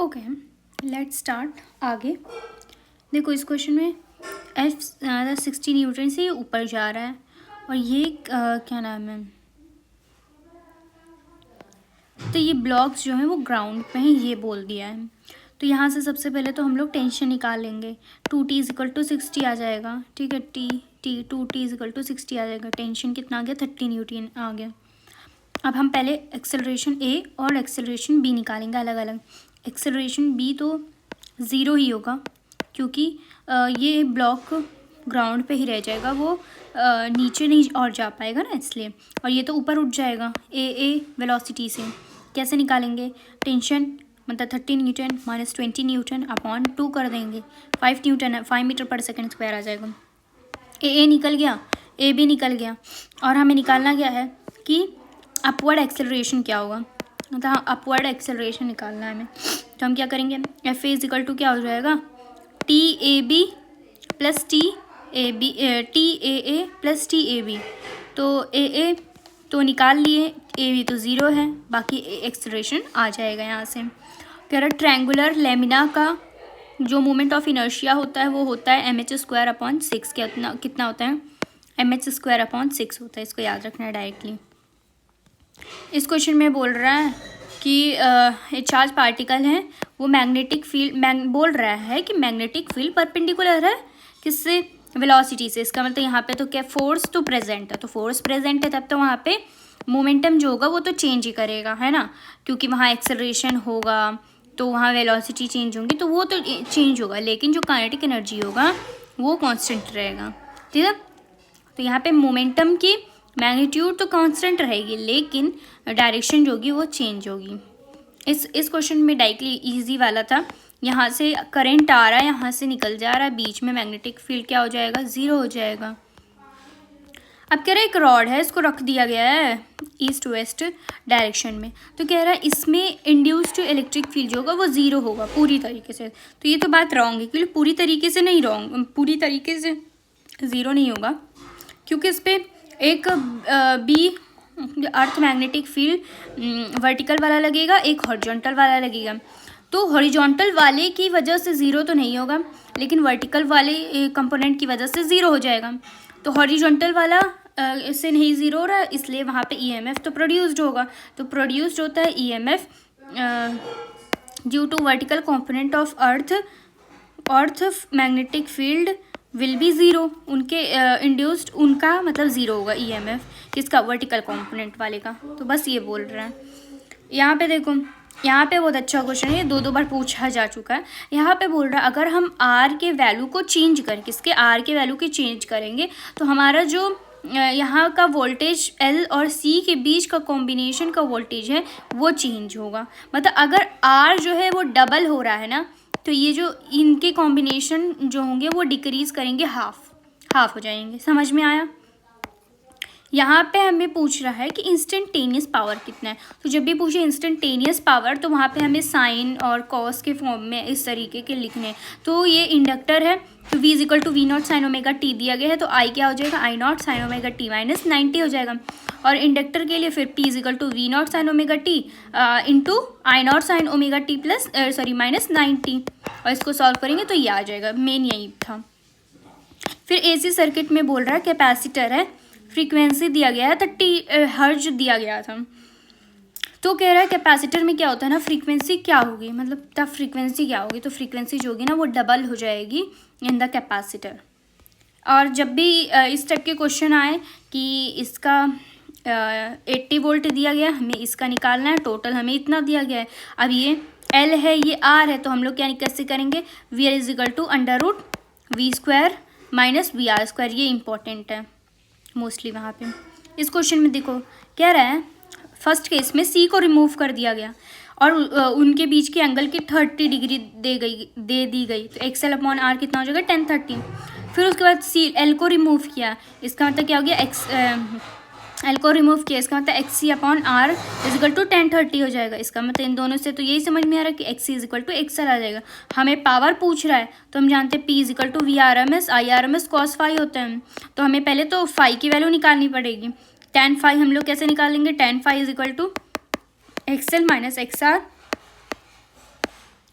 Okay, let's start. आगे देखो, इस क्वेश्चन में एफ 60 न्यूटन से ऊपर जा रहा है और ये क्या नाम है, तो ये ब्लॉक्स जो हैं वो ग्राउंड पे हैं, ये बोल दिया है। तो यहाँ से सबसे पहले तो हम लोग टेंशन निकालेंगे। 2t इजिकल टू 60 आ जाएगा, ठीक है। टी 2t इजिकल टू 60 आ जाएगा। टेंशन कितना आ गया, 30 न्यूटन आ गया। अब हम पहले एक्सेलरेशन ए और एक्सेलरेशन बी निकालेंगे अलग अलग। एक्सेलरेशन बी तो ज़ीरो ही होगा क्योंकि ये ब्लॉक ग्राउंड पे ही रह जाएगा, वो नीचे नहीं और जा पाएगा ना, इसलिए। और ये तो ऊपर उठ जाएगा ए वेलोसिटी से। कैसे निकालेंगे, टेंशन मतलब 30 न्यूटन माइनस 20 न्यूटन अपॉन 2 कर देंगे। 5 न्यूटन है, 5 मीटर पर सेकेंड स्क्वायर आ जाएगा। ए निकल गया, ए भी निकल गया। और हमें निकालना क्या है कि अपवर्ड एक्सेलरेशन क्या होगा, मतलब अपवर्ड एक्सेलरेशन निकालना है हमें। तो हम क्या करेंगे, एफ ए इजिकल टू क्या हो जाएगा, T A B plus T A B, T A plus T A B. तो ए तो निकाल लिए, ए बी तो ज़ीरो है, बाकी एक्सेलरेशन आ जाएगा यहाँ से। कह रहा ट्रायंगुलर लेमिना का जो मोमेंट ऑफ इनर्शिया होता है वो होता है mh² अपॉन 6। कितना होता है, mh² अपॉन 6 होता है। इसको याद रखना है डायरेक्टली। इस क्वेश्चन में बोल रहा है कि चार्ज पार्टिकल है, वो मैग्नेटिक फील्ड बोल रहा है कि मैग्नेटिक फील्ड परपेंडिकुलर है किससे, वेलोसिटी से। इसका मतलब यहाँ पे तो क्या, फोर्स तो प्रेजेंट है, तो फोर्स प्रेजेंट है तब तो वहाँ पे मोमेंटम जो होगा वो तो चेंज ही करेगा, है ना, क्योंकि वहाँ एक्सेलरेशन होगा तो वहाँ वेलोसिटी चेंज होंगी, तो वो तो चेंज होगा, लेकिन जो काइनेटिक एनर्जी होगा वो कांस्टेंट रहेगा, ठीक है। तो यहाँ पे मोमेंटम की मैग्नीट्यूड तो कांस्टेंट रहेगी, लेकिन डायरेक्शन जो होगी वो चेंज होगी। इस क्वेश्चन में डायरेक्टली इजी वाला था। यहाँ से करंट आ रहा है, यहाँ से निकल जा रहा है, बीच में मैग्नेटिक फील्ड क्या हो जाएगा, ज़ीरो हो जाएगा। अब कह रहा है एक रॉड है, इसको रख दिया गया है ईस्ट वेस्ट डायरेक्शन में, तो कह रहा है इसमें इंड्यूस्ड इलेक्ट्रिक फील्ड जो होगा वो ज़ीरो होगा पूरी तरीके से। तो ये तो बात रॉन्ग है, क्योंकि पूरी तरीके से नहीं, रॉन्ग, पूरी तरीके से ज़ीरो नहीं होगा, क्योंकि इस पर एक B earth magnetic field vertical वाला लगेगा, एक हॉरिजॉन्टल वाला लगेगा। तो हॉरिजॉन्टल वाले की वजह से ज़ीरो तो नहीं होगा, लेकिन वर्टिकल वाले कंपोनेंट की वजह से ज़ीरो हो जाएगा। तो हॉरिजॉन्टल वाला इससे नहीं ज़ीरो हो रहा, इसलिए वहाँ पे ईएमएफ तो प्रोड्यूस्ड होगा। तो प्रोड्यूस्ड होता है EMF due to vertical component of earth magnetic field will be zero. उनके इंड्यूस्ड उनका मतलब ज़ीरो होगा ईएमएफ, किसका, वर्टिकल कंपोनेंट वाले का। तो बस ये बोल रहा है। यहाँ पे देखो, यहाँ पे बहुत अच्छा क्वेश्चन है, दो बार पूछा जा चुका है। यहाँ पे बोल रहा है अगर हम आर के वैल्यू को चेंज करें, किसके, आर के वैल्यू की चेंज करेंगे, तो हमारा जो यहाँ का वोल्टेज एल और सी के बीच का कॉम्बिनेशन का वोल्टेज है वो चेंज होगा। मतलब अगर आर जो है वो डबल हो रहा है ना, तो ये जो इनके कॉम्बिनेशन जो होंगे वो डिक्रीज़ करेंगे, हाफ हो जाएंगे। समझ में आया। यहाँ पे हमें पूछ रहा है कि इंस्टेंटेनियस पावर कितना है। तो जब भी पूछे इंस्टेंटेनियस पावर, तो वहाँ पे हमें साइन और कॉस के फॉर्म में इस तरीके के लिखने हैं। तो ये इंडक्टर है, तो V is equal to V naught sine omega T दिया गया है, तो I क्या हो जाएगा, I naught sine omega T minus 90 हो जाएगा। और इंडक्टर के लिए फिर P is equal to V naught sine omega T into I naught sine omega T plus minus 90। और इसको सॉल्व करेंगे तो ये आ जाएगा, मेन यही था। फिर AC सर्किट में बोल रहा है कैपेसिटर है, फ्रीक्वेंसी दिया गया है 30 हर्ट्ज दिया गया था। तो कह रहा है कैपेसिटर में क्या होता है ना, फ्रीक्वेंसी क्या होगी, मतलब तब फ्रीक्वेंसी क्या होगी, तो फ्रीक्वेंसी जो होगी ना वो डबल हो जाएगी इन द कैपेसिटर। और जब भी इस टाइप के क्वेश्चन आए कि इसका 80 वोल्ट दिया गया, हमें इसका निकालना है, टोटल हमें इतना दिया गया है। अब ये L है, ये R है, तो हम लोग क्या कैसे करेंगे, V is equal to √V² minus VR²। ये इंपॉर्टेंट है मोस्टली वहाँ पे। इस क्वेश्चन में देखो कह रहा है फर्स्ट केस में C को रिमूव कर दिया गया और उनके बीच के एंगल की 30 डिग्री दे दी गई, तो XL अपॉन R कितना हो जाएगा, 1030। फिर उसके बाद L को रिमूव किया, इसका मतलब क्या हो गया, L को रिमूव किया, इसका मतलब XC upon R is equal to 1030 हो जाएगा। इसका मतलब इन दोनों से तो यही समझ में आ रहा है कि XC is equal to XL आ जाएगा। हमें पावर पूछ रहा है, तो हम जानते हैं P is equal to VRMS IRMS cos phi होता है। तो हमें पहले तो फाई की वैल्यू निकालनी पड़ेगी। tan phi हम लोग कैसे निकालेंगे, tan phi is equal to XL minus XR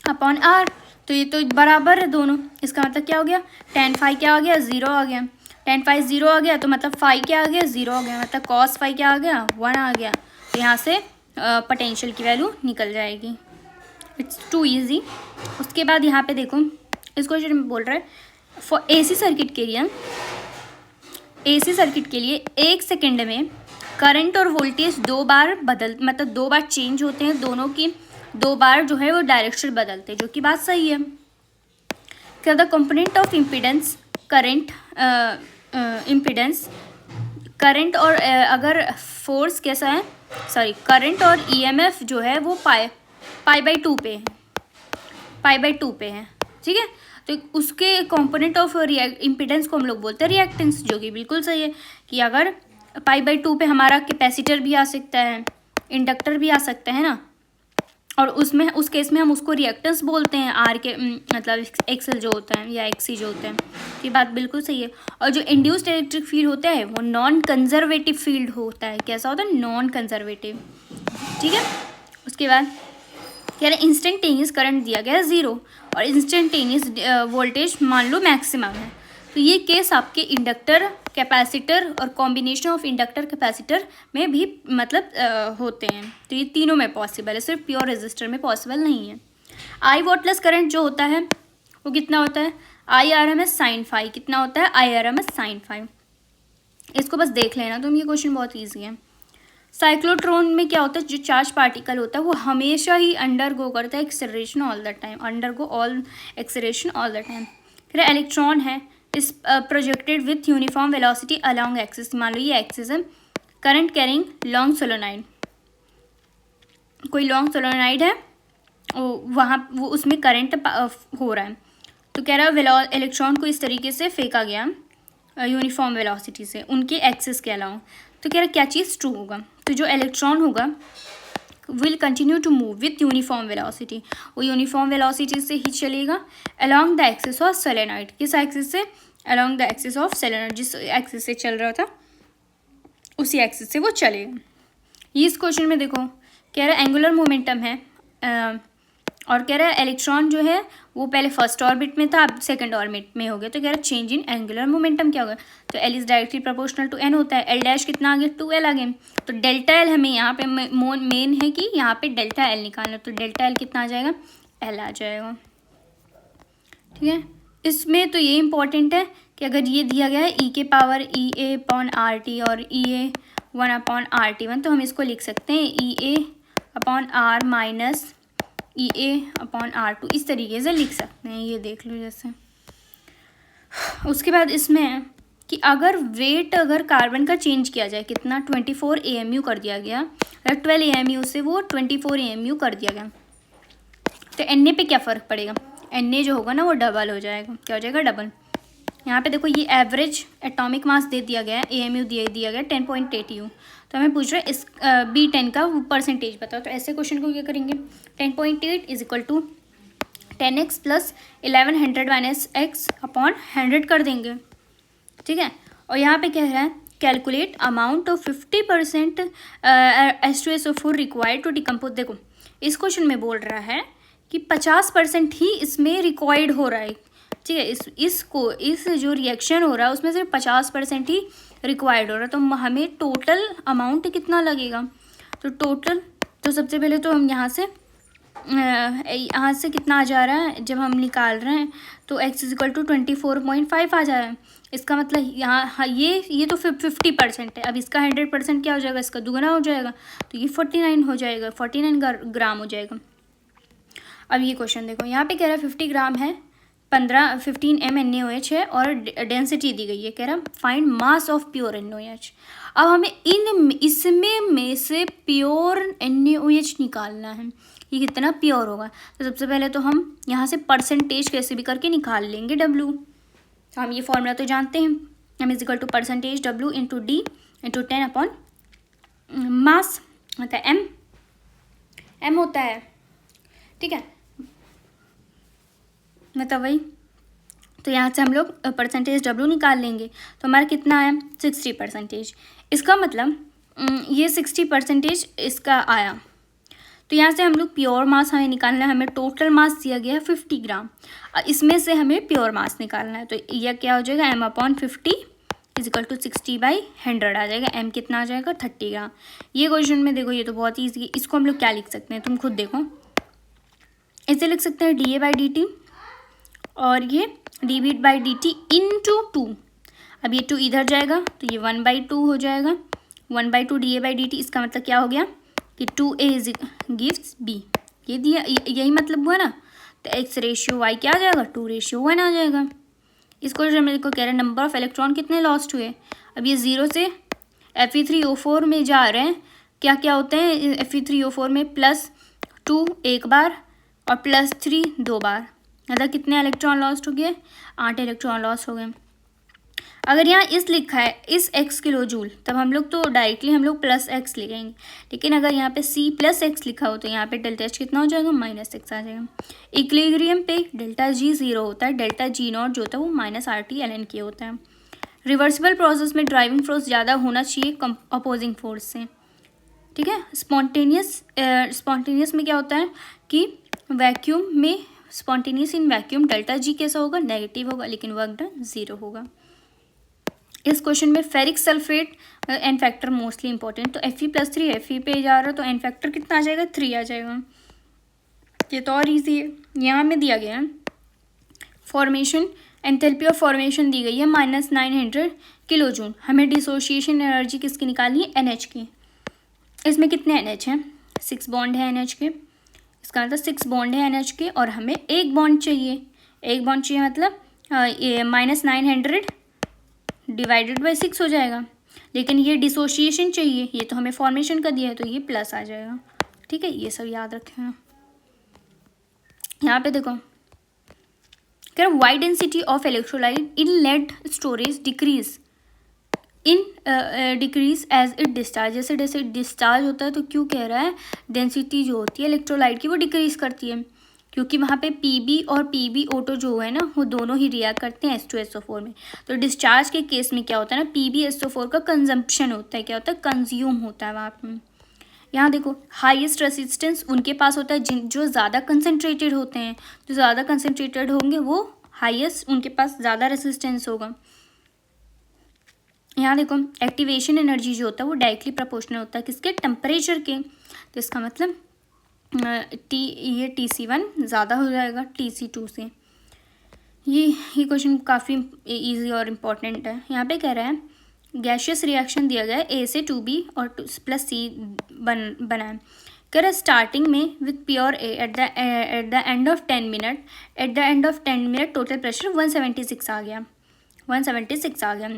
upon R. तो ये तो बराबर है दोनों, इसका मतलब क्या हो गया, tan फाई क्या आ गया, 0 आ गया। tan फाई 0 आ गया तो मतलब फाई क्या आ गया, 0 आ गया, मतलब cos फाई क्या आ गया, 1 आ गया। तो यहाँ से पोटेंशियल की वैल्यू निकल जाएगी। It's too easy. उसके बाद यहाँ पे देखो, इस क्वेश्चन में बोल रहा है फॉर AC सर्किट के लिए, AC सर्किट के लिए 1 सेकेंड में करंट और वोल्टेज 2 बार मतलब 2 बार चेंज होते हैं, दोनों की 2 बार जो है वो डायरेक्शन बदलते हैं, जो कि बात सही है। क्या the component of impedance current, impedance current और अगर फोर्स कैसा है, सॉरी करंट और EMF जो है वो पाई/2 पे है, पाई/2 पे है, ठीक है। तो उसके कंपोनेंट ऑफ इम्पीडेंस को हम लोग बोलते हैं रिएक्टेंस, जो कि बिल्कुल सही है कि अगर पाई/2 पे हमारा कैपेसिटर भी आ सकता है, इंडक्टर भी आ सकता है ना, और उसमें उस केस में हम उसको रिएक्टेंस बोलते हैं, आर के मतलब एक्सएल जो होता है या एक्सी जो होता है। ये बात बिल्कुल सही है। और जो इंड्यूस्ड इलेक्ट्रिक फील्ड होता है वो नॉन कंजर्वेटिव फील्ड होता है। कैसा होता है, नॉन कंजर्वेटिव, ठीक है। उसके बाद कह रहे इंस्टेंटेनियस करंट दिया गया है 0 और इंस्टेंटेनियस वोल्टेज मान लो मैक्सिमम है। तो ये केस आपके इंडक्टर, कैपेसिटर और कॉम्बिनेशन ऑफ इंडक्टर कैपेसिटर में भी मतलब होते हैं। तो ये तीनों में पॉसिबल है, सिर्फ प्योर रेजिस्टर में पॉसिबल नहीं है। आई वॉटलेस करंट जो होता है वो कितना होता है, IRMS साइन फाई कितना होता है, IRMS साइन फाई। इसको बस देख लेना तुम, ये क्वेश्चन बहुत ईजी है। साइक्लोट्रॉन में क्या होता है, जो चार्ज पार्टिकल होता है वो हमेशा ही अंडरगो करता है acceleration all the time, undergo all acceleration all the time. फिर इलेक्ट्रॉन है, इस projected with uniform velocity along axis, मान लो ये एक्सिस है। करंट कैरिंग लॉन्ग सोलोनाइड, कोई लॉन्ग सोलोनाइड है वहाँ वो उसमें करंट हो रहा है, तो कह रहा है इलेक्ट्रॉन को इस तरीके से फेंका गया यूनिफॉर्म वेलोसिटी से उनके एक्सिस के अलावा। तो कह रहा क्या चीज़ ट्रू होगा, तो जो इलेक्ट्रॉन होगा will continue to move with uniform velocity, वो यूनिफॉर्म वेलोसिटी से ही चलेगा along the axis of solenoid. किस एक्सिस से, along the axis of solenoid, जिस एक्सिस से चल रहा था उसी एक्सिस से वो चलेगा। ये इस क्वेश्चन में देखो कह रहा है एंगुलर मोमेंटम है और कह रहा है इलेक्ट्रॉन जो है वो पहले फर्स्ट ऑर्बिट में था, अब सेकंड ऑर्बिट में हो गया। तो कह रहा है चेंज इन एंगुलर मोमेंटम क्या होगा, तो L is directly proportional to N होता है। L डैश कितना आ गया, 2L आ गया। तो डेल्टा L हमें यहाँ पे मेन है कि यहाँ पे डेल्टा L निकालना, तो डेल्टा L कितना आ जाएगा, L आ जाएगा, ठीक है। इसमें तो ये इंपॉर्टेंट है कि अगर ये दिया गया है E के पावर EA/RT और EA1/RT1, तो हम इसको लिख सकते हैं EA/R माइनस EA/R2, इस तरीके से लिख सकते हैं, ये देख लो जैसे। उसके बाद इसमें है कि अगर वेट अगर कार्बन का चेंज किया जाए, कितना 24 AMU कर दिया गया, 12 AMU से वो 24 AMU कर दिया गया, तो Na पे क्या फ़र्क पड़ेगा, Na जो होगा ना वो डबल हो जाएगा, क्या हो जाएगा, डबल। यहाँ पे देखो ये एवरेज एटॉमिक मास दे दिया गया है, AMU दिया गया 10.8U, तो हमें पूछ रहा है इस B10 का परसेंटेज बताओ। तो ऐसे क्वेश्चन को क्या करेंगे, 10.8 is equal to 10x plus 1100 minus x upon 100 कर देंगे, ठीक है। और यहाँ पे कह रहा है calculate amount of 50% H2SO4 required to decompose. देखो इस क्वेश्चन में बोल रहा है कि 50% ही इसमें रिक्वायर्ड हो रहा है, ठीक है। इस जो रिएक्शन हो रहा है उसमें सिर्फ 50% ही रिक्वायर्ड हो रहा है। तो हमें टोटल अमाउंट कितना लगेगा, तो टोटल, तो सबसे पहले तो हम यहाँ से कितना आ जा रहा है, जब हम निकाल रहे हैं तो x इज इक्वल टू 24.5 आ जा रहा है। इसका मतलब यहाँ ये तो 50% है, अब इसका 100% क्या हो जाएगा, इसका दुगना हो जाएगा, तो ये 49 हो जाएगा, 49 ग्राम हो जाएगा। अब ये क्वेश्चन देखो, यहाँ पे कह रहा है 50 ग्राम है, 15 MnOH है और डेंसिटी दी गई है, कह रहा find mass of pure NaOH। अब हमें इसमें में से प्योर NaOH निकालना है, ये कितना प्योर होगा। तो सबसे पहले तो हम यहाँ से परसेंटेज कैसे भी करके निकाल लेंगे W। तो हम ये फॉर्मूला तो जानते हैं, M is equal to percentage W into D into 10 upon mass, मतलब M होता है, ठीक है, मतलब वही। तो यहाँ से हम लोग परसेंटेज W निकाल लेंगे, तो हमारा कितना है 60%। इसका मतलब ये 60% इसका आया, तो यहाँ से हम लोग प्योर मास हमें निकालना है, हमें टोटल मास दिया गया है 50 ग्राम, इसमें से हमें प्योर मास निकालना है। तो यह क्या हो जाएगा, m/50 = 60/100 आ जाएगा। m कितना आ जाएगा, 30 ग्राम। ये क्वेश्चन में देखो, ये तो बहुत ईजी है, इसको हम लोग क्या लिख सकते हैं, तुम खुद देखो। इसे लिख सकते हैं dA/dt और ये dV/dt × 2। अब ये 2 इधर जाएगा तो ये 1/2 हो जाएगा, 1/2 dA/dt। इसका मतलब क्या हो गया कि 2A गिव्स B, ये दिया, यही मतलब हुआ ना। तो x/y क्या आ जाएगा, 2/1 आ जाएगा। इस क्वेश्चन में देखो कह रहे हैं नंबर ऑफ इलेक्ट्रॉन कितने लॉस्ट हुए। अब ये 0 से Fe3O4 में जा रहे हैं, क्या क्या होते हैं Fe3O4 में, +2 एक बार और +3 2 बार, मतलब कितने इलेक्ट्रॉन लॉस्ट हो गए, 8 इलेक्ट्रॉन लॉस्ट हो गए। अगर यहाँ इस लिखा है इस x किलो जूल, तब हम लोग तो डायरेक्टली हम लोग +x लिखेंगे, लेकिन अगर यहाँ पे C+x लिखा हो तो यहाँ पे डेल्टा H कितना हो जाएगा, -6 आ जाएगा। इक्विलिब्रियम पे डेल्टा G 0 होता है, डेल्टा G0 जो होता है वो -RT/ln/K होता है। रिवर्सिबल प्रोसेस में ड्राइविंग फोर्स ज़्यादा होना चाहिए अपोजिंग फोर्स से, ठीक है। स्पॉन्टेनियस में क्या होता है कि वैक्यूम में, spontaneous in vacuum delta G कैसा होगा, नेगेटिव होगा, लेकिन वर्क डन 0 होगा। इस क्वेश्चन में ferric sulphate n factor mostly important, तो Fe+3 Fe पे जा रहा है तो एन फैक्टर कितना आ जाएगा, 3 आ जाएगा। ये तो और ईजी है, यहाँ में दिया गया है फॉर्मेशन, एंथैल्पी ऑफ फॉर्मेशन दी गई है -900 किलो जूल। हमें डिसोसिएशन एनर्जी किसकी निकालनी है, NH की। इसमें कितने NH हैं, 6 बॉन्ड है NH के, इसका मतलब 6 बॉन्ड है NH के, और हमें एक बॉन्ड चाहिए, एक बॉन्ड चाहिए मतलब ये -900 / 6 हो जाएगा, लेकिन ये डिसोसिएशन चाहिए, ये तो हमें फॉर्मेशन का दिया है तो ये प्लस आ जाएगा, ठीक है। ये सब याद रखें। यहाँ पे देखो कह रहा why density of electrolyte in lead storage decrease as it discharge, जैसे जैसे डिस्चार्ज होता है तो क्यों कह रहा है डेंसिटी जो होती है इलेक्ट्रोलाइट की वो डिक्रीज करती है, क्योंकि वहाँ पे Pb और PbO2 जो है ना वो दोनों ही रिएक्ट करते हैं H2SO4 में। तो डिस्चार्ज के केस में क्या होता है ना, PbSO4 का कंजम्पशन होता है, क्या होता है, कंज्यूम होता है वहाँ पे। यहाँ देखो हाईएस्ट रेसिस्टेंस उनके पास होता है जो ज़्यादा कंसनट्रेटेड होते हैं, जो ज़्यादा कंसनट्रेटेड होंगे वो हाईएस्ट, उनके पास ज़्यादा रेसिस्टेंस होगा। यहाँ देखो एक्टिवेशन एनर्जी जो होता है वो डायरेक्टली प्रोपोर्शनल होता है किसके, टेम्परेचर के। तो इसका मतलब ये Tc1 ज़्यादा हो जाएगा Tc2 से। ये क्वेश्चन काफ़ी इजी और इम्पॉर्टेंट है। यहाँ पे कह रहा है गैशियस रिएक्शन दिया गया है A से 2B और +C बना है। कह रहा है स्टार्टिंग में with pure A at the end of 10 minute total pressure 176 आ गया, 176 आ गया,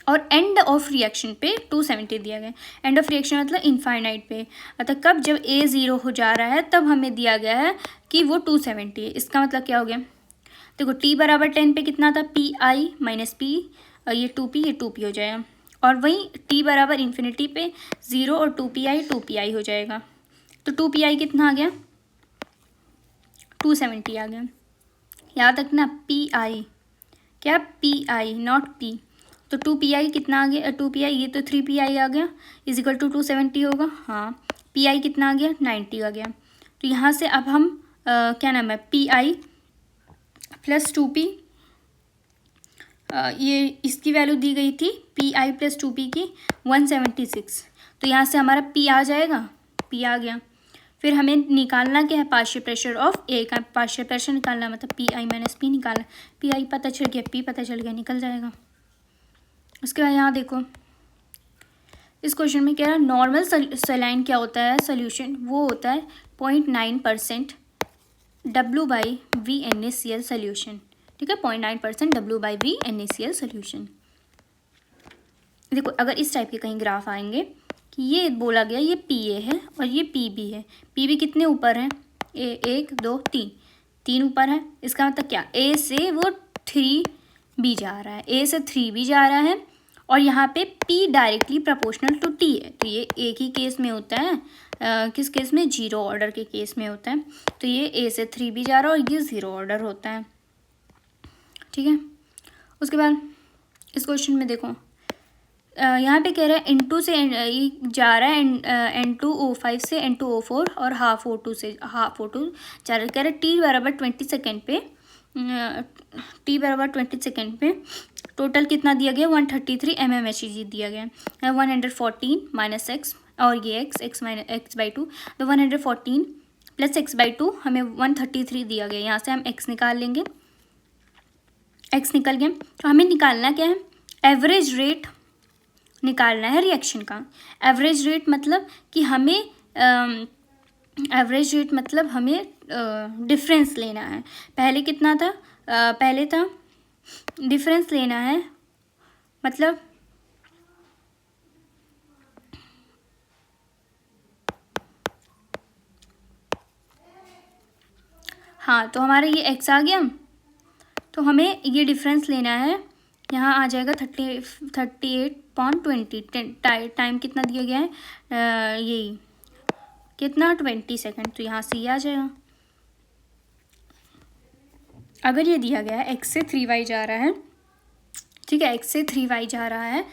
और एंड ऑफ रिएक्शन पे 270 दिया गया। एंड ऑफ रिएक्शन मतलब इनफाइनाइट पे, अतः कब जब A 0 हो जा रहा है तब हमें दिया गया है कि वो 270 है। इसका मतलब क्या हो गया, देखो T = 10 पे कितना था, Pi - P, ये 2P, ये 2P हो जाएगा, और वहीं T = इन्फिनिटी पे 0 और 2Pi हो जाएगा। तो 2Pi कितना आ गया, 270 आ गया। याद रखना Pi क्या, Pi नॉट P। तो 2Pi कितना आ गया, 2Pi ये तो 3Pi आ गया = 270 होगा। हाँ Pi कितना आ गया, 90 आ गया। तो यहाँ से अब हम क्या नाम है, Pi + 2P, ये इसकी वैल्यू दी गई थी Pi + 2P की 176। तो यहाँ से हमारा P आ जाएगा, P आ गया। फिर हमें निकालना क्या है, पार्शियल प्रेशर ऑफ A का पार्शियल प्रेशर निकालना, मतलब Pi - P निकालना। Pi पता चल गया, P पता चल गया, निकल जाएगा। उसके बाद यहाँ देखो इस क्वेश्चन में क्या है, नॉर्मल सलाइन क्या होता है सोल्यूशन, वो होता है 0.9% W/V NaCl सोल्यूशन, ठीक है, 0.9% W/V NaCl सोल्यूशन। देखो अगर इस टाइप के कहीं ग्राफ आएंगे कि ये बोला गया ये Pa है और ये Pb है, Pb कितने ऊपर है, 1 2 3 ऊपर है, इसका मतलब क्या, A से वो 3B जा रहा है, A से 3B जा रहा है, और यहाँ पे P directly proportional to T है। तो ये एक ही केस में होता है, किस केस में, 0 ऑर्डर के केस में होता है। तो ये A से 3B जा रहा है और ये 0 ऑर्डर होता है, ठीक है। उसके बाद इस क्वेश्चन में देखो यहाँ पे कह रहा है N2 से ये जा रहा है N2O5 से N2O4 और हाफ O2 से हाफ O2 जा रहा है। कह रहा है T बराबर 20 सेकेंड पे T बराबर 20 सेकेंड पे टोटल कितना दिया गया 133 mmHg दिया गया है। 114 माइनस एक्स और ये एक्स माइनस x/2 तो 114 प्लस x/2 हमें 133 दिया गया। यहाँ से हम x निकाल लेंगे, x निकल गया। तो हमें निकालना क्या है, एवरेज रेट निकालना है रिएक्शन का। एवरेज रेट मतलब कि हमें एवरेज रेट मतलब हमें डिफरेंस लेना है। पहले कितना था, पहले था डिफरेंस लेना है मतलब हाँ, तो हमारा ये x आ गया। तो हमें ये डिफरेंस लेना है, यहाँ आ जाएगा 38.20। टाइम कितना दिया गया है, यही कितना 20 सेकेंड। तो यहाँ से ये आ जाएगा। अगर ये दिया गया है x से 3y जा रहा है, ठीक है, x से 3y जा रहा है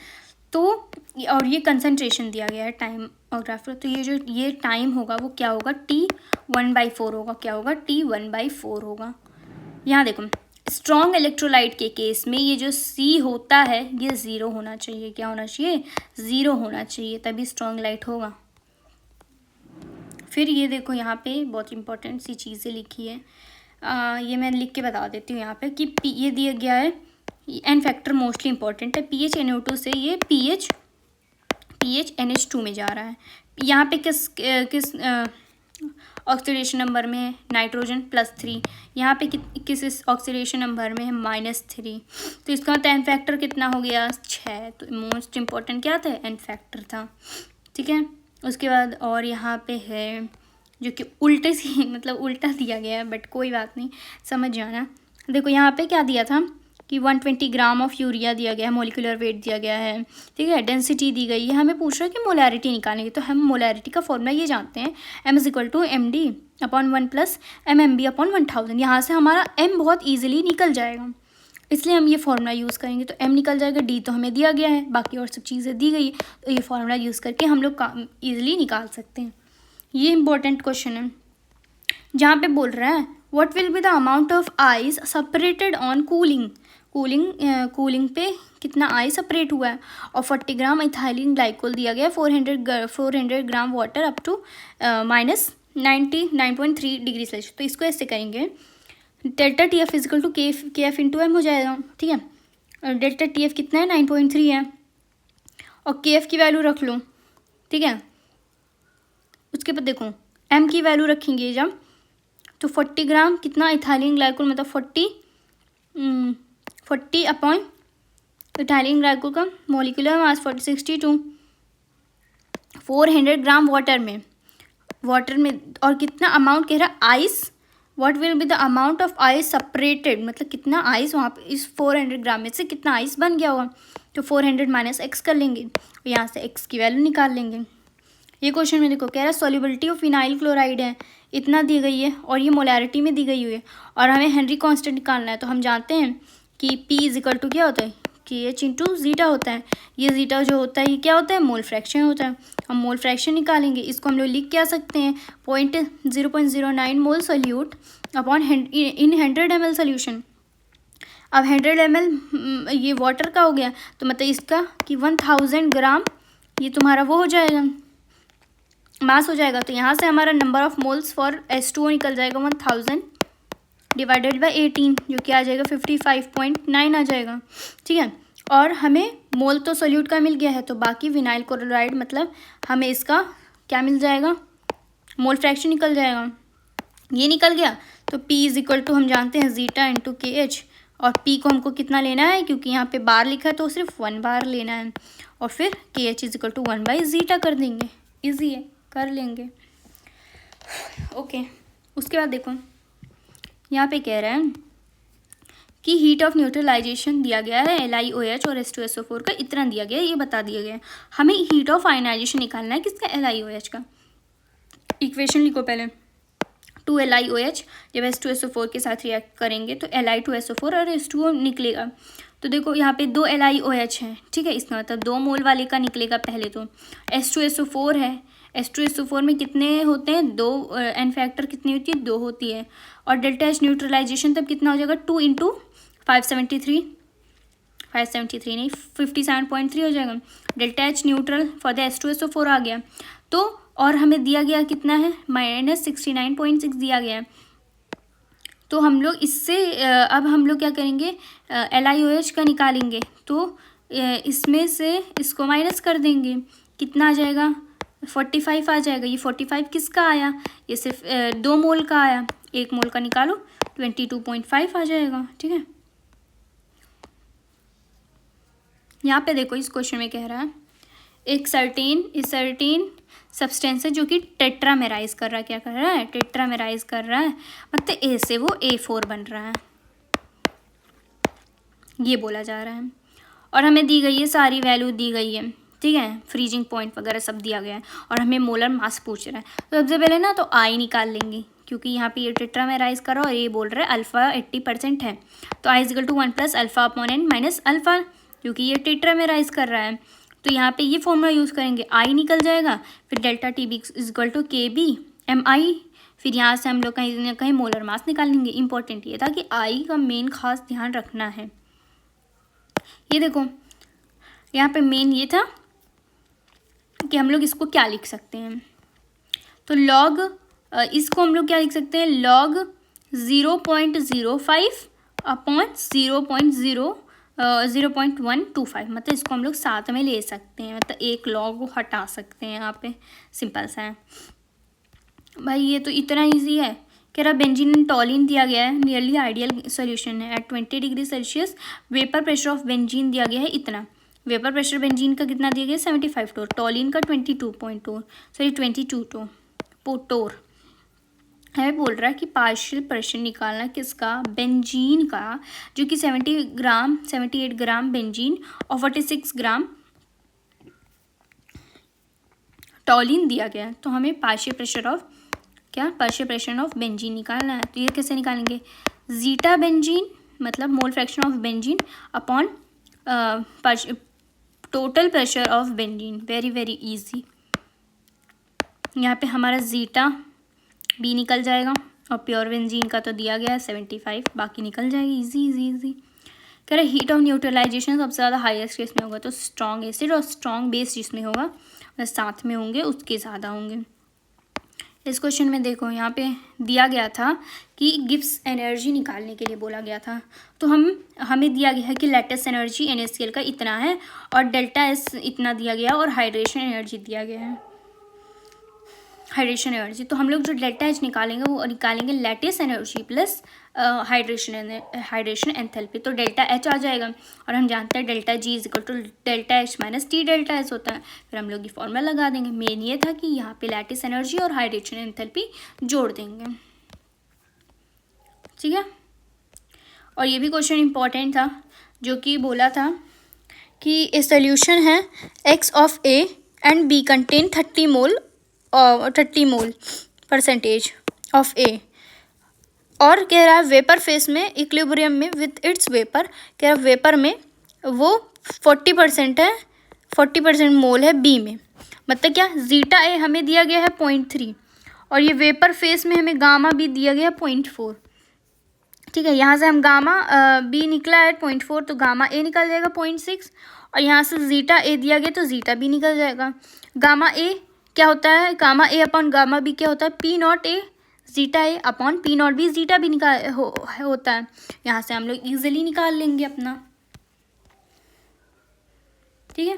तो और ये कंसंट्रेशन दिया गया है टाइम और ग्राफ, तो ये जो ये टाइम होगा वो क्या होगा, T1/4 होगा। क्या होगा, T1/4 होगा। यहाँ देखो स्ट्रॉन्ग इलेक्ट्रोलाइट के केस में ये जो C होता है ये 0 होना चाहिए। क्या होना चाहिए, 0 होना चाहिए, तभी स्ट्रॉन्ग लाइट होगा। फिर ये देखो यहाँ पे बहुत इंपॉर्टेंट सी चीज़ें लिखी है, ये मैं लिख के बता देती हूँ यहाँ पे कि ये दिया गया है एन फैक्टर मोस्टली इंपॉर्टेंट है। pH NO2 से ये pH NH2 में जा रहा है। यहाँ पे किस ऑक्सीडेशन नंबर में है, नाइट्रोजन +3। यहाँ पे किस ऑक्सीडेशन नंबर में है, -3। तो इसका मतलब एन फैक्टर कितना हो गया, 6। तो मोस्ट इम्पॉर्टेंट क्या था, एन फैक्टर था, ठीक है। उसके बाद और यहाँ पे है जो कि उल्टे सी मतलब उल्टा दिया गया है, बट कोई बात नहीं, समझ जाना। देखो यहाँ पे क्या दिया था कि 120 ग्राम ऑफ यूरिया दिया गया है, मोलिकुलर वेट दिया गया है, ठीक है, डेंसिटी दी गई है। हमें पूछ रहा है कि मोलैरिटी निकालेंगे, तो हम मोलैरिटी का फॉर्मूला ये जानते हैं, M = MD/1 + mmB/1000। यहाँ से हमारा M बहुत ईजिली निकल जाएगा, इसलिए हम ये फार्मूला यूज़ करेंगे। तो M निकल जाएगा, D तो हमें दिया गया है, बाकी और सब चीज़ें दी गई है, तो ये फार्मूला यूज़ करके हम लोग ईजिली निकाल सकते हैं। ये इंपॉर्टेंट क्वेश्चन है जहाँ पे बोल रहा है what will be the amount of ice separated on cooling. Cooling पे कितना आइस सेपरेट हुआ है, और 40 ग्राम इथाइलिन ग्लाइकोल दिया गया, 400 gram water up to -99.3 degree Celsius. तो इसको ऐसे करेंगे, डेल्टा TF = KF × M हो जाएगा, ठीक है। डेल्टा TF कितना है, 9.3 है, और KF की वैल्यू रख लो, ठीक है। उसके बाद देखो M की वैल्यू रखेंगे जब, तो 40 ग्राम कितना इथाइलिन ग्लाइकोल, मतलब 40 अपॉन इथाइलिन ग्लाइकोल का मोलिकुलर मास 62 400 ग्राम वाटर में और कितना अमाउंट कह रहा है ice, what will be the amount of ice separated, मतलब कितना आइस वहाँ पे इस 400 ग्राम में से कितना आइस बन गया होगा। तो 400 - x कर लेंगे, और यहाँ से x की वैल्यू निकाल लेंगे। ये क्वेश्चन में देखो कह रहा है सॉल्युबिलिटी ऑफ फिनाइल क्लोराइड है, इतना दी गई है, और ये मोलैरिटी में दी गई हुई है, और हमें हेनरी कांस्टेंट निकालना है। तो हम जानते हैं कि P = क्या होता है, KH × ज़ीटा होता है। ये ज़ीटा जो होता है ये क्या होता है, मोल फ्रैक्शन होता है। हम मोल फ्रैक्शन निकालेंगे, इसको हम लोग लिख क्या सकते हैं, 0.09 मोल सोल्यूट अपॉन इन 100 ml सोल्यूशन। अब 100 ml ये वाटर का हो गया, तो मतलब इसका कि 1000 ग्राम ये तुम्हारा वो हो जाएगा, मास हो जाएगा। तो यहाँ से हमारा number of moles for H2O निकल जाएगा 1000 / 18, जो कि आ जाएगा 55.9 आ जाएगा, ठीक है। और हमें मोल तो सोल्यूट का मिल गया है, तो बाकी विनाइल क्लोराइड मतलब हमें इसका क्या मिल जाएगा, मोल फ्रैक्शन निकल जाएगा। ये निकल गया, तो P = हम जानते हैं ज़ीटा × KH, और P को हमको कितना लेना है, क्योंकि यहाँ पे बार लिखा है तो सिर्फ 1 बार लेना है, और फिर KH = 1/ज़ीटा कर देंगे। ईजी है, कर लेंगे, ओके। उसके बाद देखो यहाँ पे कह रहा है कि हीट ऑफ न्यूट्रलाइजेशन दिया गया है LiOH और H2SO4 का इतना दिया गया है, ये बता दिया गया है। हमें हीट ऑफ आयनाइजेशन निकालना है किसका, LiOH का। इक्वेशन लिखो पहले, 2LiOH जब H2SO4 के साथ रिएक्ट करेंगे तो Li2SO4 और H2O निकलेगा। तो देखो यहाँ पे 2 LiOH है, ठीक है, इसका मतलब 2 मोल वाले का निकलेगा पहले तो। H2SO4 है, H2SO4 में कितने होते हैं, 2, एन फैक्टर कितनी होती है, 2 होती है। और डेल्टा H न्यूट्रलाइजेशन तब कितना हो जाएगा, 2 × 573 नहीं 57.3 हो जाएगा। Delta H neutral for the H2SO4 आ गया। तो और हमें दिया गया कितना है, -69.6 दिया गया है। तो हम लोग इससे अब हम लोग क्या करेंगे, LiOH का निकालेंगे। तो इसमें से इसको माइनस कर देंगे, कितना आ जाएगा, 45 आ जाएगा। ये 45 किसका आया, ये सिर्फ 2 मोल का आया, 1 मोल का निकालो 22.5 आ जाएगा, ठीक है। यहाँ पे देखो इस क्वेश्चन में कह रहा है एक सर्टेन सब्सटेंस है जो कि टेट्रामेराइज कर रहा है, क्या कर रहा है, टेट्रामेराइज कर रहा है, मतलब ए से वो A4 बन रहा है, ये बोला जा रहा है। और हमें दी गई है, सारी वैल्यू दी गई है, ठीक है, फ्रीजिंग पॉइंट वगैरह सब दिया गया है। और हमें मोलर मास पूछ रहा है, तो सबसे पहले ना तो आई निकाल लेंगे, क्योंकि यहाँ पे ये टेट्रामेराइज कर रहा है और ये बोल रहा है अल्फ़ा 80% है। तो I = 1 + α/n - अल्फ़ा, क्योंकि ये टेट्रामेराइज कर रहा है। तो यहाँ पे ये फॉर्मूला यूज़ करेंगे, आई निकल जाएगा, फिर डेल्टा TB = KB/mi, फिर यहाँ से हम लोग कहीं ना कहीं मोलर मास निकाल लेंगे। इंपॉर्टेंट ये था कि आई का मेन खास ध्यान रखना है। ये देखो यहाँ पे मेन ये था कि हम लोग इसको क्या लिख सकते हैं, तो लॉग, इसको हम लोग क्या लिख सकते हैं, log 0.05/0.125, मतलब इसको हम लोग साथ में ले सकते हैं, मतलब एक लॉग को हटा सकते हैं। यहाँ पे सिंपल सा है भाई, ये तो इतना इजी है। कह रहा बेंजीन एंड टॉलिन दिया गया है, नियरली आइडियल सोल्यूशन है। At 20 degree Celsius vapour pressure of benzene दिया गया है इतना, वेपर प्रेशर बेंजीन का कितना दिया गया, 75 टोर, टॉलिन का 22 टोर। हमें बोल रहा है कि पार्शियल प्रेशर निकालना किसका, बेंजीन का, जो कि 78 ग्राम बेंजीन और 46 ग्राम टॉलिन दिया गया। तो हमें पार्शियल प्रेशर ऑफ बेंजीन निकालना है। तो ये कैसे निकालेंगे, जीटा बेंजीन मतलब mole fraction of benzene upon total pressure of benzene, very very easy. यहाँ पे हमारा जीटा बी निकल जाएगा और प्योर बेंजीन का तो दिया गया है 75, बाकी निकल जाएगी, इजी। कह रहे हीट ऑफ न्यूट्रलाइजेशन सबसे ज़्यादा हाईएस्ट केस में होगा, तो स्ट्रॉन्ग एसिड और स्ट्रॉन्ग बेस जिसमें होगा साथ में होंगे उसके ज़्यादा होंगे। इस क्वेश्चन में देखो यहाँ पे दिया गया था कि गिब्स एनर्जी निकालने के लिए बोला गया था। तो हमें दिया गया है कि लेटेस्ट एनर्जी NaCl का इतना है और डेल्टा S इतना दिया गया और हाइड्रेशन एनर्जी दिया गया है, हाइड्रेशन एनर्जी। तो हम लोग जो डेल्टा H निकालेंगे वो निकालेंगे latest energy plus hydration enthalpy, तो डेल्टा H आ जाएगा। और हम जानते हैं delta G = delta H - T delta S होता है। फिर हम लोग ये फॉर्मूला लगा देंगे। मेन ये था कि यहाँ पे लेटेस्ट एनर्जी और हाइड्रेशन एंथैल्पी जोड़ देंगे, ठीक है। और ये भी क्वेश्चन इंपॉर्टेंट था, जो कि बोला था कि ए सोल्यूशन है X of A and B contain 30 mole % of A, और कह रहा है वेपर फेस में इक्विलिब्रियम में विथ इट्स वेपर, कह रहा है वेपर में वो 40% है, 40% मोल है B में। मतलब क्या, जीटा A हमें दिया गया है 0.3 और ये वेपर फेस में हमें गामा B दिया गया है 0.4, ठीक है। यहाँ से हम गामा B निकला है 0.4, तो गामा A निकल जाएगा 0.6, और यहाँ से जीटा A दिया गया तो जीटा B निकल जाएगा। गामा A क्या होता है, gamma A upon gamma B क्या होता है, P0A zeta A upon P0B zeta B होता है। यहाँ से हम लोग इजीली निकाल लेंगे अपना, ठीक है।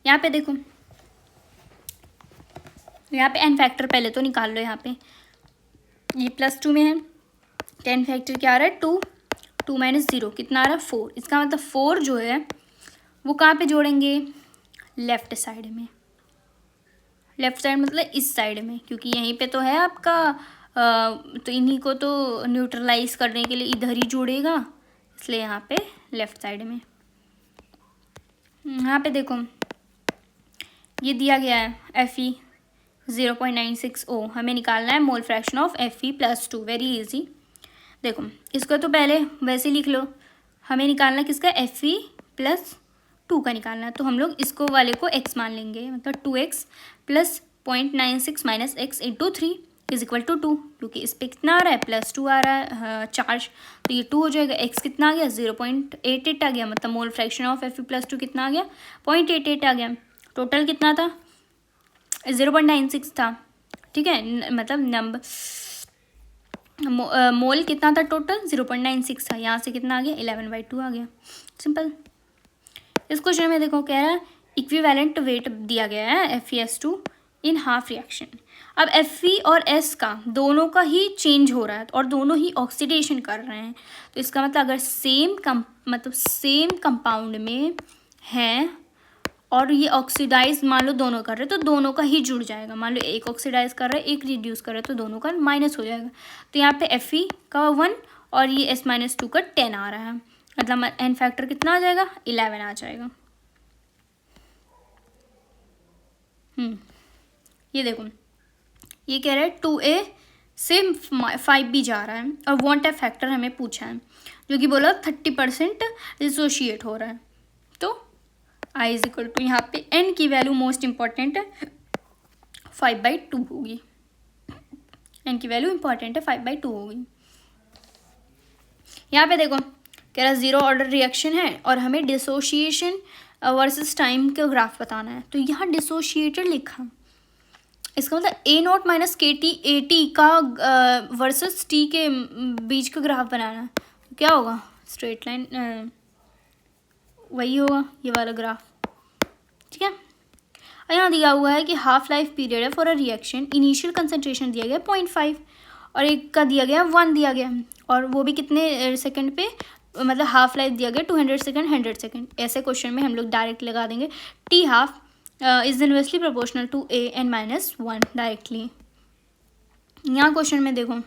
यहाँ पे देखो, यहाँ पे n फैक्टर पहले तो निकाल लो। यहाँ पे ये +2 में है, 10 फैक्टर क्या आ रहा है, 2 - 0 कितना आ रहा है, 4। इसका मतलब 4 जो है वो कहाँ पे जोड़ेंगे, लेफ्ट साइड में। लेफ्ट साइड मतलब इस साइड में, क्योंकि यहीं पे तो है आपका तो इन्हीं को तो न्यूट्रलाइज करने के लिए इधर ही जोड़ेगा, इसलिए यहाँ पे लेफ्ट साइड में। यहाँ पे देखो ये दिया गया है Fe 0.96 ओ हमें निकालना है mole fraction of Fe+2। Very easy. देखो इसको तो पहले वैसे लिख लो, हमें निकालना किसका Fe+2 का निकालना है, तो हम लोग इसको वाले को x मान लेंगे, मतलब 2x plus 0.96 minus x into 3 is equal to 2, क्योंकि इस पर कितना आ रहा है +2 आ रहा है चार्ज, तो ये 2 हो जाएगा। x कितना आ गया 0.88 आ गया, मतलब मोल फ्रैक्शन ऑफ Fe+2 कितना आ गया 0.88 आ गया। टोटल कितना था 0.96 था, ठीक है, मतलब नंबर मोल कितना था टोटल 0.96 था, यहाँ से कितना आ गया 11/2 आ गया। सिंपल। इस क्वेश्चन में देखो कह रहा है इक्विवेलेंट वेट दिया गया है FeS2 इन हाफ रिएक्शन। अब Fe और S का दोनों का ही चेंज हो रहा है और दोनों ही ऑक्सीडेशन कर रहे हैं, तो इसका मतलब अगर सेम कंपाउंड में हैं और ये ऑक्सीडाइज मान लो दोनों कर रहे हैं, तो दोनों का ही जुड़ जाएगा। मान लो एक ऑक्सीडाइज कर रहा है एक रिड्यूस कर रहा है, तो दोनों का माइनस हो जाएगा। तो यहाँ पे Fe का 1 और ये S-2 का 10 आ रहा है, मतलब एन फैक्टर कितना आ जाएगा 11 आ जाएगा। ये देखो ये कह रहा है 2A से 5B जा रहा है और वांट ए फैक्टर हमें पूछा है, जो कि बोला 30% डिसोशिएट हो रहा है। तो I इज इक्वल टू यहाँ पे n की वैल्यू मोस्ट इंपॉर्टेंट है 5/2 होगी, n की वैल्यू इंपॉर्टेंट है 5/2 होगी। यहाँ पे देखो कह रहा 0 ऑर्डर रिएक्शन है और हमें डिसोशिएशन वर्सेस टाइम का ग्राफ बताना है, तो यहाँ डिसोशिएटेड लिखा, इसका मतलब A0 माइनस KT AT का वर्सेस T के बीच का ग्राफ बनाना है, तो क्या होगा स्ट्रेट लाइन वही होगा ये वाला ग्राफ, ठीक है। और यहाँ दिया हुआ है कि हाफ लाइफ पीरियड है for a reaction, initial concentration दिया गया 0.5 और एक का दिया गया 1 दिया गया, और वो भी कितने सेकंड पे, मतलब हाफ लाइफ दिया गया 200 सेकंड 100 सेकंड। ऐसे क्वेश्चन में हम लोग डायरेक्ट लगा देंगे T half is inversely proportional to AN-1 directly. यहाँ क्वेश्चन में देखो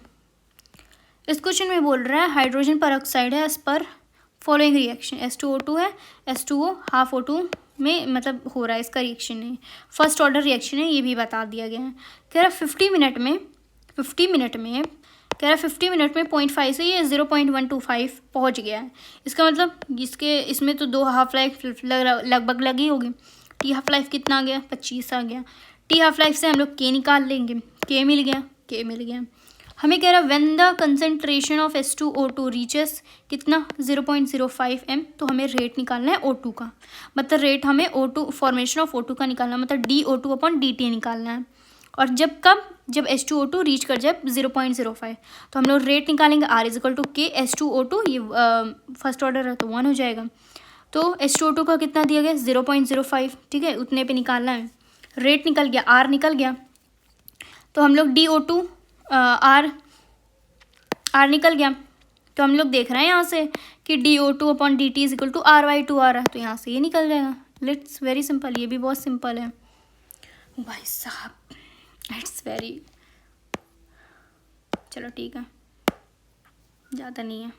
इस क्वेश्चन में बोल रहा है हाइड्रोजन परऑक्साइड है as per following reaction, H2O2 है, H2O हाफ O2 में मतलब हो रहा है इसका रिएक्शन है, फर्स्ट ऑर्डर रिएक्शन है, ये भी बता दिया गया है। कह रहा 50 मिनट में कह रहा 50 मिनट में 0.5 से ये 0.125 पहुँच गया है। इसका मतलब इसमें तो 2 हाफ लाइफ लगभग लगी होगी। T हाफ लाइफ कितना आ गया 25 आ गया। T हाफ लाइफ से हम लोग K निकाल लेंगे, K मिल गया। हमें कह रहा when the concentration of H2O2 reaches कितना 0.05 m, तो हमें रेट निकालना है O2 का, मतलब रेट हमें O2 फॉर्मेशन ऑफ O2 का निकालना है, मतलब DO2/dt निकालना है। और जब H2O2 रीच कर जाए 0.05, तो हम लोग रेट निकालेंगे R is equal to K H2O2, ये फर्स्ट ऑर्डर है तो 1 हो जाएगा। तो H2O2 का कितना दिया गया 0.05, ठीक है, उतने पे निकालना है। रेट निकल गया, R निकल गया, तो हम लोग DO2 R निकल गया, तो हम लोग देख रहे हैं यहाँ से कि DO2/dt is equal to R/2 आ रहा है, तो यहाँ से ये निकल जाएगा। इट्स वेरी सिंपल, ये भी बहुत सिंपल है भाई साहब, इट्स वेरी, चलो ठीक है, ज़्यादा नहीं है।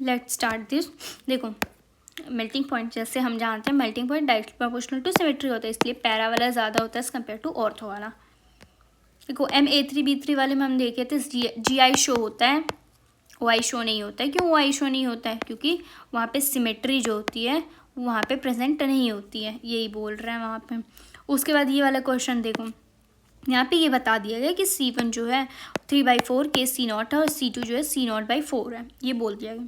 Let's start this. देखो मेल्टिंग पॉइंट, जैसे हम जानते हैं melting point directly proportional to symmetry होता है, इसलिए पैरा वाला ज़्यादा होता है एज कम्पेयर टू ऑर्थो वाला। देखो MA3B3 वाले में हम देखे थे GI शो होता है, OI शो नहीं होता है। क्यों OI शो नहीं होता है? क्योंकि वहाँ पे सिमेट्री जो होती है वहाँ पे प्रेजेंट नहीं होती है, यही बोल रहे हैं वहाँ पे। उसके बाद ये वाला क्वेश्चन देखो, यहाँ पे ये बता दिया गया कि C1 जो है 3/4 K C0 है और C2 जो है C0/4 है, ये बोल दिया गया।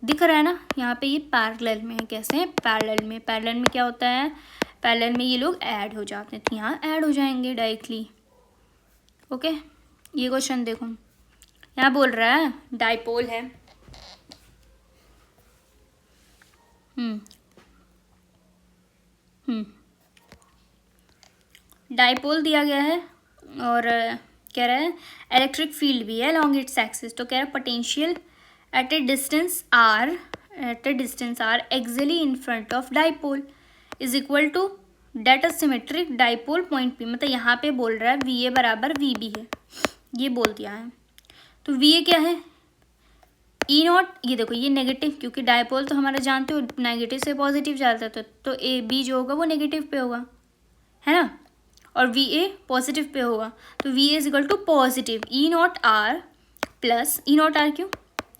दिख रहा है ना यहाँ पे, ये पैरेलल में है। कैसे हैं? पैरेलल में क्या होता है, पैरेलल में ये लोग ऐड हो जाते हैं, तो यहाँ ऐड हो जाएंगे डायरेक्टली। ओके, ये क्वेश्चन देखो, यहाँ बोल रहा है डाइपोल है, डाइपोल दिया गया है और कह रहा है इलेक्ट्रिक फील्ड भी है अलॉन्ग इट्स एक्सिस, तो कह रहा है potential at a distance r exactly in front of dipole is equal to that symmetric dipole point p, मतलब यहाँ पे बोल रहा है VA बराबर VB है, ये बोल दिया है। तो VA क्या है E0, ये देखो ये नेगेटिव, क्योंकि डाइपोल तो हमारा जानते हो नेगेटिव से पॉजिटिव जाता है, तो AB जो होगा वो नेगेटिव पे होगा, है ना। और वी ए पॉजिटिव पे होगा, तो V A is equal to positive e not r plus, e not r क्यों,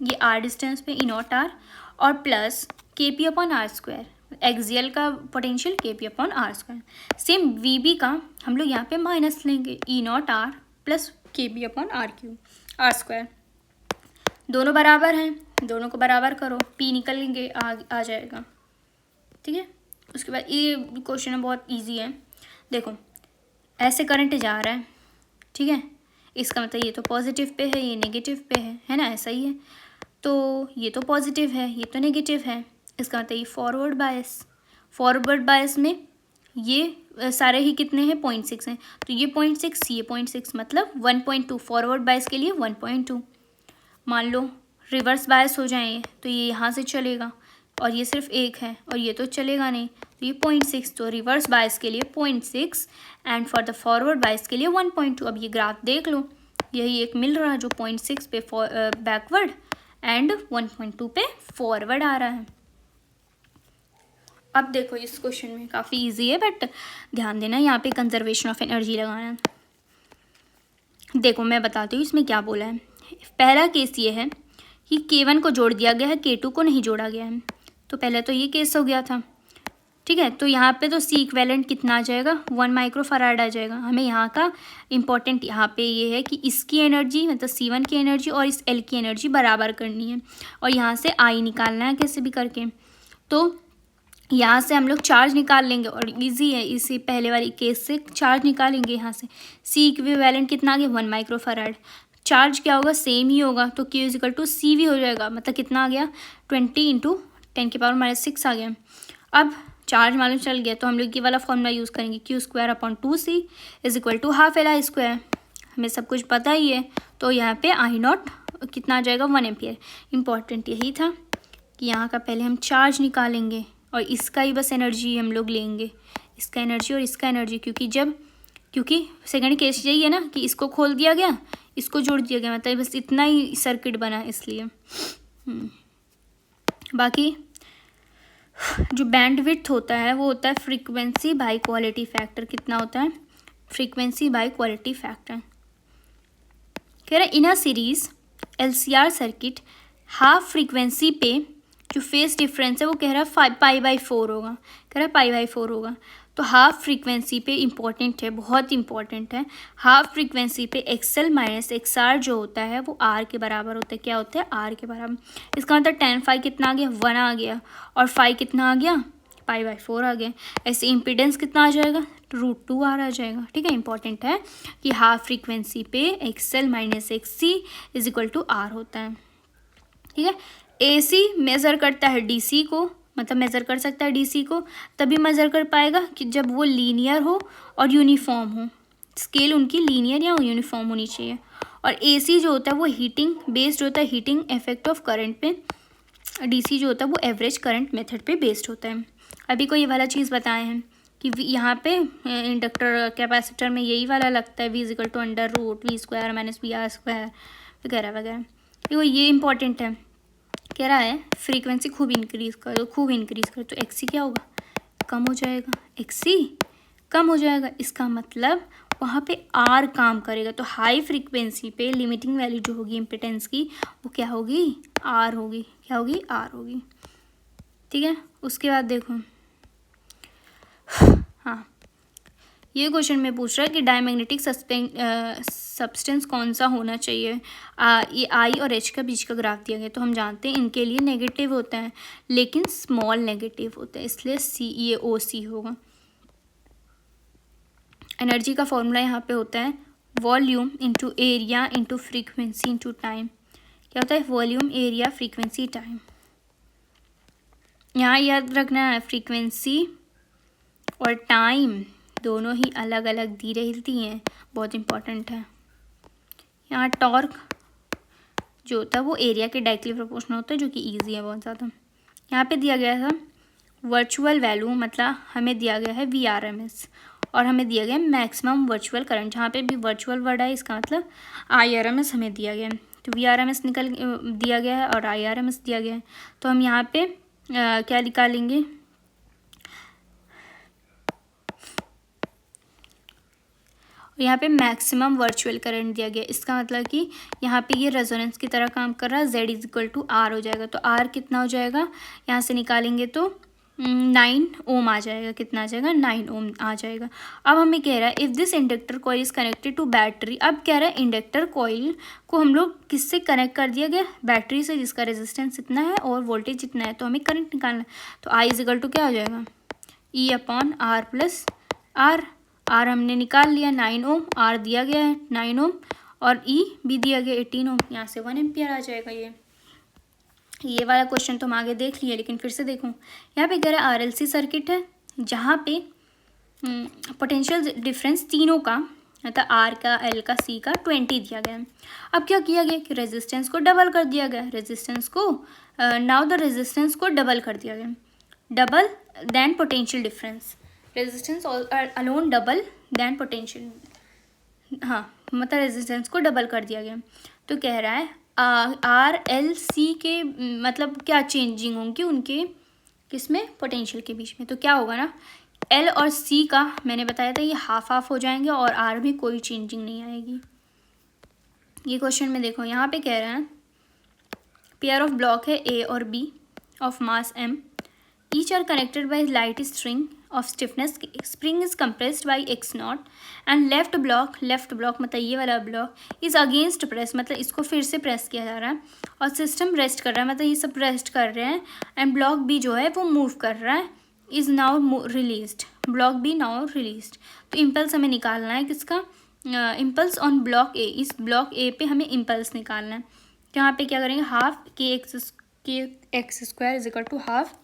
ये आर डिस्टेंस पे ई नॉट आर, और plus k p upon r square, axial का potential k p upon r square. Same V B का हम लोग यहाँ पे माइनस लेंगे, e not r plus k p upon r q r square. दोनों बराबर हैं, दोनों को बराबर करो, पी निकलेंगे आ जाएगा। ठीक है, उसके बाद ये क्वेश्चन है बहुत इजी है। देखो ऐसे करंट जा रहा है, ठीक है, इसका मतलब ये तो पॉजिटिव पे है, ये नेगेटिव पे है ना, ऐसा ही है। तो ये तो पॉजिटिव है, ये तो नेगेटिव है, इसका मतलब ये फॉरवर्ड बायस। फॉरवर्ड बायस में ये सारे ही कितने हैं, 0.6 हैं, तो ये 0.6, ये 0.6, मतलब 1.2। फॉरवर्ड बायस के लिए 1.2। मान लो रिवर्स बायस हो जाए तो ये यहाँ से चलेगा, और ये सिर्फ एक है, और ये तो चलेगा नहीं, तो ये 0.6। तो रिवर्स बायस के लिए 0.6 and for the forward bias के लिए 1.2। अब ये ग्राफ देख लो, यही एक मिल रहा है जो 0.6 पे बैकवर्ड एंड 1.2 पे फॉरवर्ड आ रहा है। अब देखो इस क्वेश्चन में काफ़ी इजी है, बट ध्यान देना यहाँ पे कंजर्वेशन ऑफ एनर्जी लगाना। देखो मैं बताती हूँ इसमें क्या बोला है। पहला केस ये है कि K1 को जोड़ दिया गया है, K2 को नहीं जोड़ा गया है। तो पहले तो ये केस हो गया था, ठीक है। तो यहाँ पे तो सी इक्वेलेंट कितना आ जाएगा, 1 माइक्रोफराड आ जाएगा। हमें यहाँ का इम्पोर्टेंट यहाँ पे ये है कि इसकी एनर्जी मतलब C1 की एनर्जी और इस L की एनर्जी बराबर करनी है, और यहाँ से I निकालना है कैसे भी करके। तो यहाँ से हम लोग चार्ज निकाल लेंगे, और इजी है, इसी पहले वाली केस से चार्ज निकालेंगे। यहाँ से सी इक्विवेलेंट कितना आ गया, 1 माइक्रोफराड। चार्ज क्या होगा, सेम ही होगा, तो Q is equal to C V हो जाएगा, मतलब कितना आ गया, 20 इंटू 10⁻⁻6 आ गया। अब चार्ज मालूम चल गया, तो हम लोग ये वाला फॉर्मूला यूज़ करेंगे, Q²/2C is equal to half LI square. हमें सब कुछ पता ही है, तो यहाँ पे I नॉट कितना आ जाएगा, 1 एम्पियर। इम्पॉर्टेंट यही था कि यहाँ का पहले हम चार्ज निकालेंगे, और इसका ही बस एनर्जी हम लोग लेंगे, इसका एनर्जी और इसका एनर्जी, क्योंकि सेकंड केस यही है ना कि इसको खोल दिया गया, इसको जोड़ दिया गया, मतलब बस इतना ही सर्किट बना, इसलिए बाकी जो बैंडविड्थ होता है वो होता है फ्रीक्वेंसी बाय क्वालिटी फैक्टर। कितना होता है, फ्रीक्वेंसी बाय क्वालिटी फैक्टर। कह रहा है in a series LCR circuit half frequency पे जो फेस डिफरेंस है वो कह रहा है π/4 होगा, कह रहा है π/4 होगा। तो हाफ फ्रीक्वेंसी पे इम्पॉर्टेंट है, बहुत इंपॉर्टेंट है। हाफ फ्रीक्वेंसी पे XL - XR जो होता है वो R के बराबर होता है। क्या होता है, R के बराबर। इसका मतलब tan phi कितना आ गया, 1 आ गया, और phi कितना आ गया, π/4 आ गया। ऐसे इम्पिडेंस कितना आ जाएगा, √2R आ जाएगा। ठीक है, इंपॉर्टेंट है कि हाफ फ्रीक्वेंसी पे XL - XC is equal to R होता है। ठीक है, AC मेज़र करता है DC को, मतलब मेज़र कर सकता है DC को, तभी मेज़र कर पाएगा कि जब वो लीनियर हो और यूनिफॉर्म हो। स्केल उनकी लीनियर या यूनिफॉर्म होनी चाहिए। और AC जो होता है वो हीटिंग बेस्ड होता है, हीटिंग इफेक्ट ऑफ करंट पे। DC जो होता है वो एवरेज करंट मेथड पे बेस्ड होता है। अभी को ये वाला चीज़ बताए हैं कि यहाँ पे इंडक्टर कैपेसिटर में यही वाला लगता है, V = √V² - VR² वगैरह वगैरह। देखो ये इंपॉर्टेंट है, कह रहा है फ्रीक्वेंसी खूब इंक्रीज़ करो, तो XC क्या होगा, कम हो जाएगा, XC कम हो जाएगा। इसका मतलब वहाँ पे R काम करेगा। तो हाई फ्रीक्वेंसी पे लिमिटिंग वैल्यू जो होगी इम्पिडेंस की वो क्या होगी, R होगी। क्या होगी, R होगी। ठीक है, उसके बाद देखो, हाँ ये क्वेश्चन में पूछ रहा है कि डायमैग्नेटिक सब्सटेंस कौन सा होना चाहिए। ये I और H का बीच का ग्राफ दिया गया, तो हम जानते हैं इनके लिए नेगेटिव होता है, लेकिन स्मॉल नेगेटिव होता है, इसलिए ये OC होगा। एनर्जी का फॉर्मूला यहाँ पे होता है volume into area into frequency into time. क्या होता है, वॉल्यूम, एरिया, फ्रीक्वेंसी, टाइम। यहाँ याद रखना है फ्रीक्वेंसी और टाइम दोनों ही अलग अलग दी रहती हैं, बहुत इंपॉर्टेंट है। यहाँ टॉर्क जो होता है वो एरिया के डायरेक्टली प्रोपोर्शनल होता है, जो कि इजी है बहुत ज़्यादा। यहाँ पे दिया गया था वर्चुअल वैल्यू, मतलब हमें दिया गया है VRMS, और हमें दिया गया है मैक्सिमम वर्चुअल करंट। जहाँ पे भी वर्चुअल वर्ड है इसका मतलब IRMS हमें दिया गया है। तो VRMS दिया गया है और IRMS दिया गया है। तो हम यहाँ पे क्या निकालेंगे, और यहाँ पे मैक्सिमम वर्चुअल करंट दिया गया। इसका मतलब कि यहाँ पे ये रेजोनेंस की तरह काम कर रहा है। Z इक्वल टू R हो जाएगा। तो R कितना हो जाएगा, यहाँ से निकालेंगे तो 9 ओम आ जाएगा। कितना आ जाएगा, 9 ओम आ जाएगा। अब हमें कह रहा है if this inductor coil is connected to battery. अब कह रहा है इंडक्टर कॉइल को हम लोग किससे कनेक्ट कर दिया गया, बैटरी से, जिसका रेजिस्टेंस इतना है और वोल्टेज इतना है। तो हमें करंट निकालना है। तो I इज इक्वल टू क्या हो जाएगा, E upon R plus R। R हमने निकाल लिया 9 ओम, R दिया गया है 9 ओम और E भी दिया गया 18 ओम। यहाँ से 1 एम्पियर आ जाएगा। ये वाला क्वेश्चन तो हम आगे देख लिए, लेकिन फिर से देखो यहाँ पे कह रहा है RLC सर्किट है जहाँ पे पोटेंशियल डिफरेंस तीनों का, मतलब R का, L का, C का 20 दिया गया है। अब क्या किया गया कि रेजिस्टेंस को डबल कर दिया गया। रेजिस्टेंस को नाउ द रेजिस्टेंस को डबल कर दिया गया, double then potential difference. Resistance alone double then potential, हाँ मतलब रेजिस्टेंस को डबल कर दिया गया। तो कह रहा है RLC के मतलब क्या चेंजिंग होंगी उनके किसमें, पोटेंशियल के बीच में। तो क्या होगा ना, L और C का मैंने बताया था ये हाफ हाफ हो जाएंगे और R में कोई चेंजिंग नहीं आएगी। ये क्वेश्चन में देखो यहाँ पे कह रहा है पेयर ऑफ ब्लॉक है A और B of mass M, each are connected by light string of stiffness, spring is compressed by x naught and left block मतलब ये वाला ब्लॉक is against press, मतलब इसको फिर से प्रेस किया जा रहा है और सिस्टम रेस्ट कर रहा है, मतलब ये सब रेस्ट कर रहे हैं एंड ब्लॉक बी जो है वो मूव कर रहा है, is now released, block B now released. तो इम्पल्स हमें निकालना है किसका, इम्पल्स ऑन ब्लॉक ए। इस ब्लॉक ए पे हमें इम्पल्स निकालना है। तो यहाँ पे क्या करेंगे, half k x square is equal to half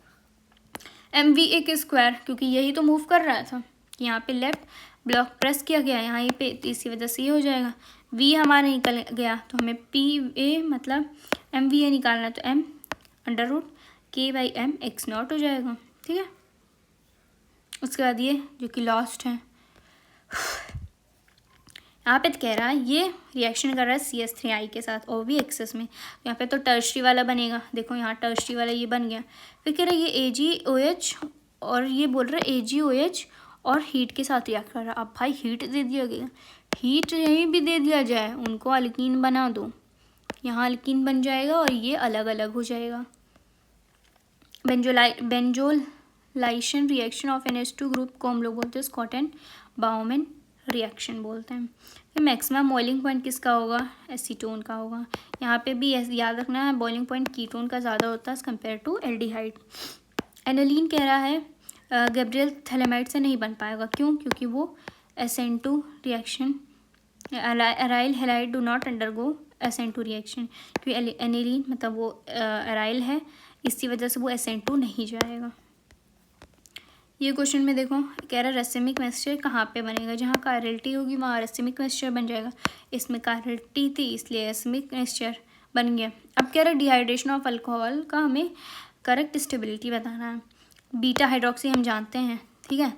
MVA के स्क्वायर, क्योंकि यही तो मूव कर रहा था कि यहाँ पे लेफ्ट ब्लॉक प्रेस किया गया यहाँ पे, इसी वजह से ये हो जाएगा। V हमारा निकल गया तो हमें PA मतलब MVA निकालना है, तो M under root K by M x not हो जाएगा। ठीक है, उसके बाद ये जो कि लास्ट है यहाँ पे तो कह रहा है ये रिएक्शन कर रहा है CH3I के साथ और भी एक्सेस में। यहाँ पे तो टर्शरी वाला बनेगा, देखो यहाँ टर्शरी वाला ये बन गया। फिर कह रहा है ये AgOH और ये बोल रहा है AgOH और हीट के साथ रिएक्ट कर रहा है। अब भाई हीट दे दिया गया, हीट यहीं भी दे दिया जाए, उनको अल्कीन बना दो, यहाँ अल्कीन बन जाएगा और ये अलग अलग हो जाएगा। बेंजोलाइजेशन रिएक्शन ऑफ NH2 ग्रुप को हम लोग बोलते हैं स्कॉट एंड बाउमैन रिएक्शन बोलते हैं। फिर मैक्सिमम बॉइलिंग पॉइंट किसका होगा, एसीटोन का होगा। यहाँ पे भी याद रखना है बॉइलिंग पॉइंट कीटोन का ज़्यादा होता है as compare to aldehyde. Aniline कह रहा है गैब्रियल थैलेमाइड से नहीं बन पाएगा, क्यों, क्योंकि वो SN2 reaction, aryl halide do not undergo SN2 reaction, क्योंकि एनालीन मतलब वो अराइल है, इसी वजह से वो SN2 नहीं जाएगा। ये क्वेश्चन में देखो कह रहा है रेसिमिक मिक्सचर कहाँ पे बनेगा, जहाँ कायरलिटी होगी वहाँ रेसिमिक मिक्सचर बन जाएगा। इसमें कायरलिटी थी इसलिए रेसिमिक मिक्सचर बन गया। अब कह रहा है डिहाइड्रेशन ऑफ अल्कोहल का हमें करेक्ट स्टेबिलिटी बताना है। बीटा हाइड्रोक्सी हम जानते हैं, ठीक है।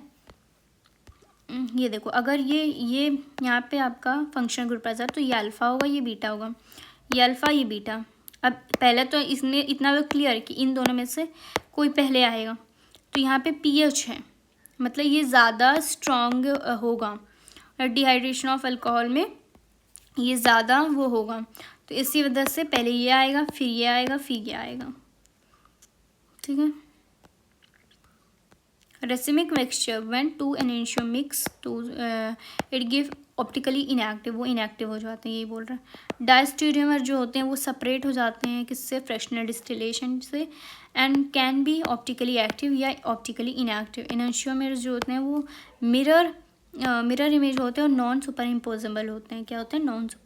ये देखो अगर ये यहाँ पे आपका फंक्शनल ग्रुप आ तो ये अल्फ़ा होगा, ये बीटा होगा, ये अल्फ़ा ये बीटा। अब पहले तो इसने इतना क्लियर कि इन दोनों में से कोई पहले आएगा। तो यहाँ पे pH है, मतलब ये ज़्यादा स्ट्रॉन्ग होगा, डिहाइड्रेशन ऑफ अल्कोहल में ये ज़्यादा वो होगा, तो इसी वजह से पहले ये आएगा, फिर ये आएगा, फिर ये आएगा। ठीक है, racemic mixture when two enantiomer mix to it give optically inactive, वो इनएक्टिव हो जाते हैं, यही बोल रहा है। डायस्टीरियमर जो होते हैं वो सेपरेट हो जाते हैं किससे, फ्रैक्शनल डिस्टिलेशन से, and can be optically active या ऑप्टिकली इनएक्टिव। एनेंशियोमर्स जो होते हैं वो मिरर इमेज होते हैं और नॉन सुपर इम्पोजेबल होते हैं। क्या होते हैं, नॉन सुपर